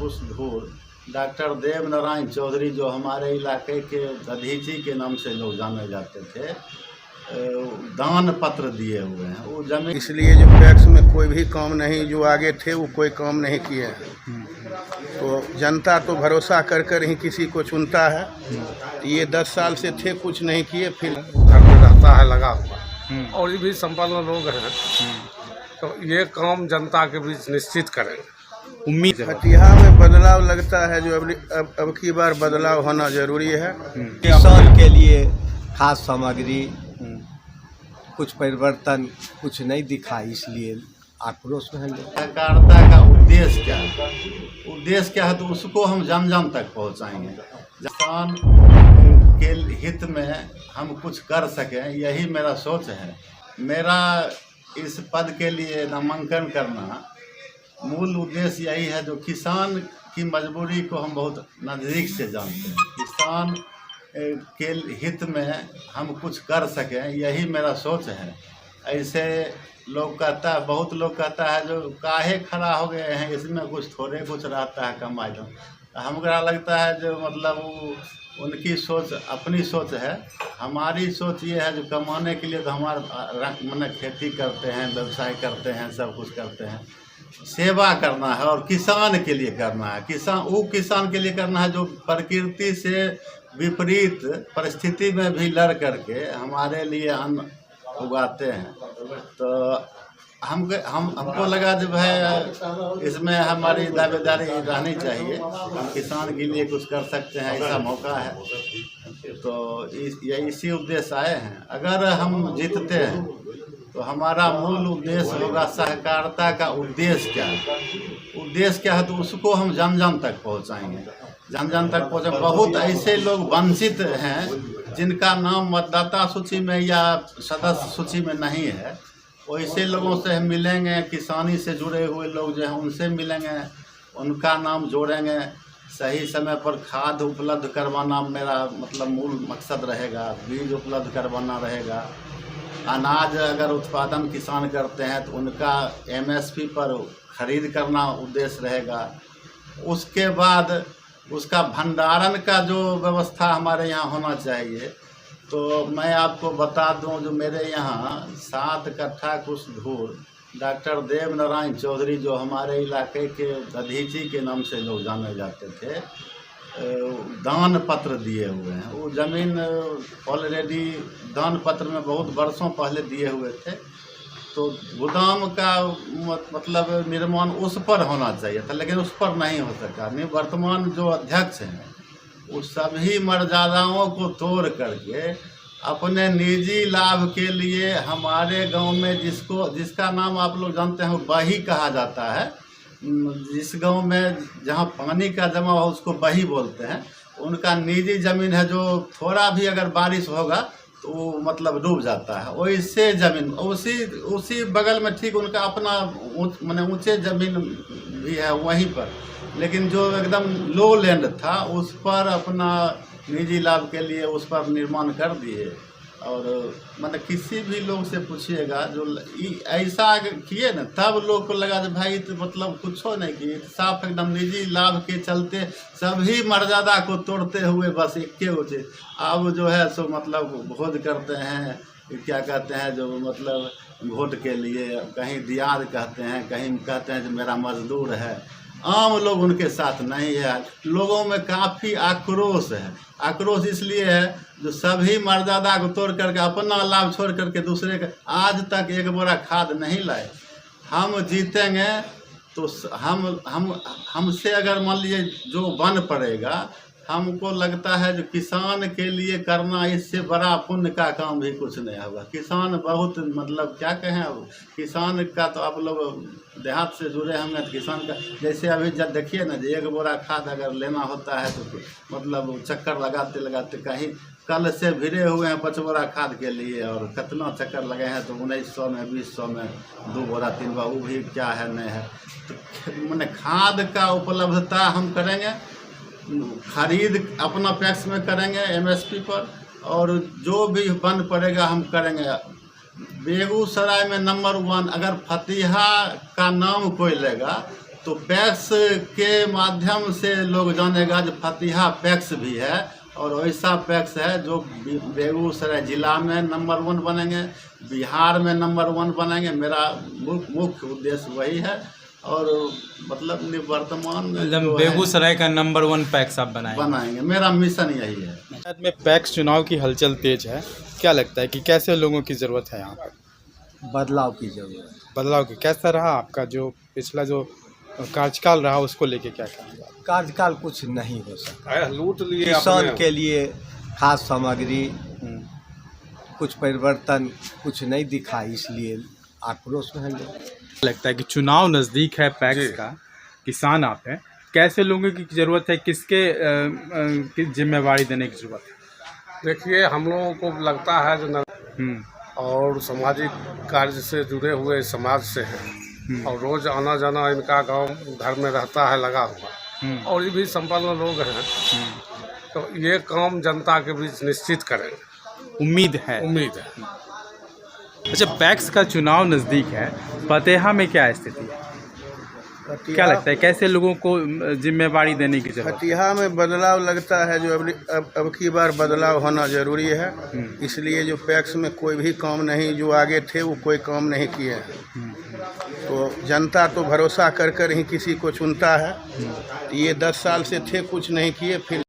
कुछ दूर डॉक्टर देव नारायण चौधरी, जो हमारे इलाके के दधीची के नाम से लोग जाने जाते थे, दान पत्र दिए हुए हैं। वो जमीन इसलिए जो टैक्स में कोई भी काम नहीं, जो आगे थे वो कोई काम नहीं किए हैं। तो जनता तो भरोसा कर कर ही किसी को चुनता है। ये 10 साल से थे, कुछ नहीं किए, फिर घर में रहता है लगा हुआ, और ये भी संपन्न लोग हैं, तो ये काम जनता के बीच निश्चित करेंगे। उम्मीद है फतिहा में बदलाव लगता है, जो अब की बार बदलाव होना जरूरी है। किसान के लिए खास सामग्री कुछ परिवर्तन कुछ नहीं दिखा, इसलिए आक्रोश में है। सहकारिता का उद्देश्य क्या है? उद्देश्य क्या है तो उसको हम जन जन तक पहुंचाएंगे। किसान के हित में हम कुछ कर सकें, यही मेरा सोच है। मेरा इस पद के लिए नामांकन करना मूल उद्देश्य यही है, जो किसान की मजबूरी को हम बहुत नज़दीक से जानते हैं। किसान के हित में हम कुछ कर सकें, यही मेरा सोच है। ऐसे लोग कहता है, बहुत लोग कहता है जो काहे खड़ा हो गए हैं, इसमें कुछ थोड़े कुछ रहता है कमाई। तो हमरा लगता है जो मतलब उनकी सोच अपनी सोच है। हमारी सोच ये है जो कमाने के लिए तो हमारा मैंने खेती करते हैं, व्यवसाय करते हैं, सब कुछ करते हैं। सेवा करना है और किसान के लिए करना है। किसान के लिए करना है जो प्रकृति से विपरीत परिस्थिति में भी लड़ करके हमारे लिए अन्न उगाते हैं। तो हमको लगा जब है इसमें हमारी दावेदारी रहनी चाहिए, हम किसान के लिए कुछ कर सकते हैं, ऐसा मौका है। तो इसी उद्देश्य आए हैं। अगर हम जीतते हैं तो हमारा मूल उद्देश्य होगा सहकारिता का उद्देश्य क्या है। उद्देश्य क्या है तो उसको हम जन जन तक पहुंचाएंगे, जन जन तक पहुँचे। बहुत ऐसे लोग वंचित हैं जिनका नाम मतदाता सूची में या सदस्य सूची में नहीं है। वैसे लोगों से हम मिलेंगे, किसानी से जुड़े हुए लोग जो हैं उनसे मिलेंगे, उनका नाम जोड़ेंगे। सही समय पर खाद उपलब्ध करवाना मेरा मतलब मूल मकसद रहेगा, बीज उपलब्ध करवाना रहेगा। अनाज अगर उत्पादन किसान करते हैं तो उनका MSP पर खरीद करना उद्देश्य रहेगा। उसके बाद उसका भंडारण का जो व्यवस्था हमारे यहाँ होना चाहिए। तो मैं आपको बता दूं, जो मेरे यहाँ 7 कट्ठा कुछ दूर डॉक्टर देव नारायण चौधरी, जो हमारे इलाके के दधीची के नाम से लोग जाने जाते थे, दान पत्र दिए हुए हैं। वो ज़मीन ऑलरेडी दान पत्र में बहुत वर्षों पहले दिए हुए थे। तो गोदाम का मतलब निर्माण उस पर होना चाहिए था, लेकिन उस पर नहीं हो सका। नहीं, वर्तमान जो अध्यक्ष हैं वो सभी मर्यादाओं को तोड़ करके अपने निजी लाभ के लिए हमारे गांव में जिसका नाम आप लोग जानते हैं बही कहा जाता है, जिस गांव में जहां पानी का जमा हो उसको बही बोलते हैं, उनका निजी ज़मीन है, जो थोड़ा भी अगर बारिश होगा तो वो मतलब डूब जाता है। वैसे ज़मीन उसी बगल में ठीक उनका अपना माने ऊंचे ज़मीन भी है वहीं पर, लेकिन जो एकदम लो लैंड था उस पर अपना निजी लाभ के लिए उस पर निर्माण कर दिए। और मतलब किसी भी लोग से पूछिएगा जो ऐसा किए ना, तब लोग को लगा कि भाई तो मतलब कुछ नहीं किए, साफ एकदम निजी लाभ के चलते सभी मर्यादा को तोड़ते हुए बस एक चीज अब जो है सो मतलब वोट करते हैं, क्या कहते हैं जो मतलब वोट के लिए कहीं दियाद कहते हैं, कहीं कहते हैं जो मेरा मजदूर है। आम लोग उनके साथ नहीं है। लोगों में काफ़ी आक्रोश है। आक्रोश इसलिए है जो सभी मर्यादा को तोड़ करके अपना लाभ छोड़ करके दूसरे का, आज तक एक बोरा खाद नहीं लाए। हम जीतेंगे तो हमसे अगर मान लीजिए जो बन पड़ेगा, हमको लगता है जो किसान के लिए करना इससे बड़ा पुण्य का काम भी कुछ नहीं होगा। किसान बहुत मतलब क्या कहें, अब किसान का तो आप लोग देहात से जुड़े होंगे तो किसान का जैसे अभी जब देखिए ना, एक बोरा खाद अगर लेना होता है तो मतलब चक्कर लगाते लगाते कहीं कल से भिड़े हुए हैं 5 बोरा खाद के लिए, और कितना चक्कर लगे हैं तो 1900 में 2000 में 2 बोरा 3 बोरा, वो भी क्या है नहीं है। तो मैंने खाद का उपलब्धता हम करेंगे, खरीद अपना पैक्स में करेंगे MSP पर, और जो भी बन पड़ेगा हम करेंगे। बेगूसराय में नंबर 1 अगर फतिहा का नाम कोई लेगा तो पैक्स के माध्यम से लोग जानेगा जो फतिहा पैक्स भी है, और वैसा पैक्स है जो बेगूसराय जिला में नंबर 1 बनेंगे, बिहार में नंबर 1 बनेंगे। मेरा मुख्य उद्देश्य वही है। और मतलब वर्तमान में मतलब जो है, बेगूसराय का नंबर 1 पैक्स आप बनाएंगे। मेरा मिशन यही है। पंचायत में पैक्स चुनाव की हलचल तेज है, क्या लगता है कि कैसे लोगों की ज़रूरत है यहाँ पर? बदलाव की जरूरत है। बदलाव की कैसा रहा आपका जो पिछला जो कार्यकाल रहा, उसको लेके क्या कहेंगे? कार्यकाल कुछ नहीं हो सका। लूट लिए किसान अपने। के लिए खास सामग्री कुछ परिवर्तन कुछ नहीं दिखा, इसलिए आक्रोश में हैं लोग। लगता है कि चुनाव नज़दीक है, पैक्स जी। का किसान आप हैं, कैसे लोगों की ज़रूरत है, किसके किस जिम्मेवारी देने की ज़रूरत है? देखिए, हम लोगों को लगता है जो और सामाजिक कार्य से जुड़े हुए समाज से हैं, और रोज़ आना जाना इनका गांव घर में रहता है लगा हुआ, और ये भी संपन्न लोग हैं, तो ये काम जनता के बीच निश्चित करेंगे। उम्मीद है। अच्छा, पैक्स का चुनाव नज़दीक है, फतेहा में क्या स्थिति है? क्या लगता है कैसे लोगों को जिम्मेवारी देने की जरूरत है? फतिहा में बदलाव लगता है, जो अब की बार बदलाव होना ज़रूरी है। इसलिए जो पैक्स में कोई भी काम नहीं, जो आगे थे वो कोई काम नहीं किए हैं। तो जनता तो भरोसा कर कर ही किसी को चुनता है। ये 10 साल से थे, कुछ नहीं किए, फिर